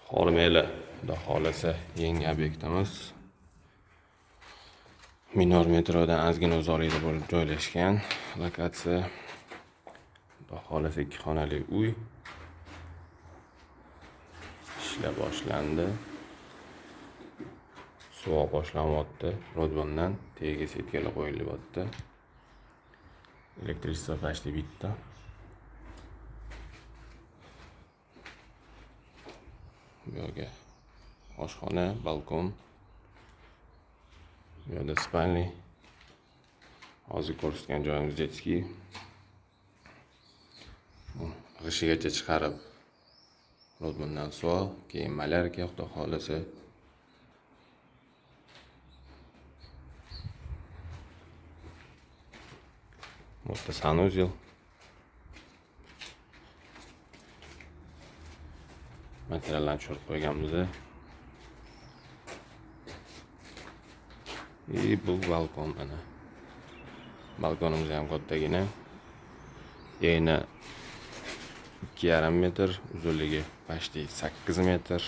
Xormeli, xudo xohlasa yangi obyektimiz. Minor metrodan ozgina uzoqlikda bo'lib joylashgan lokatsiya. Xudo xohlasa 2 xonali uy. Ishlar boshlandi. Suv boshlanyapti. Rodbondan tagiga setkalar qo'yilyapti. Elektrичество почти bitta. Bu yerga oshxona, balkon. Bu yerda spalni. Hozir ko'rsatgan joyimiz jetski. G'ishigacha chiqarib rodbondan suv, keyin malyarka, xudo xohlasa. Bitta sanuzel. Materiallarni tushirib qo'yganmiz. Bu balkon mana. Balkonimiz ham kattagina. Eni 2,5 metr, uzunligi почти 8 metr.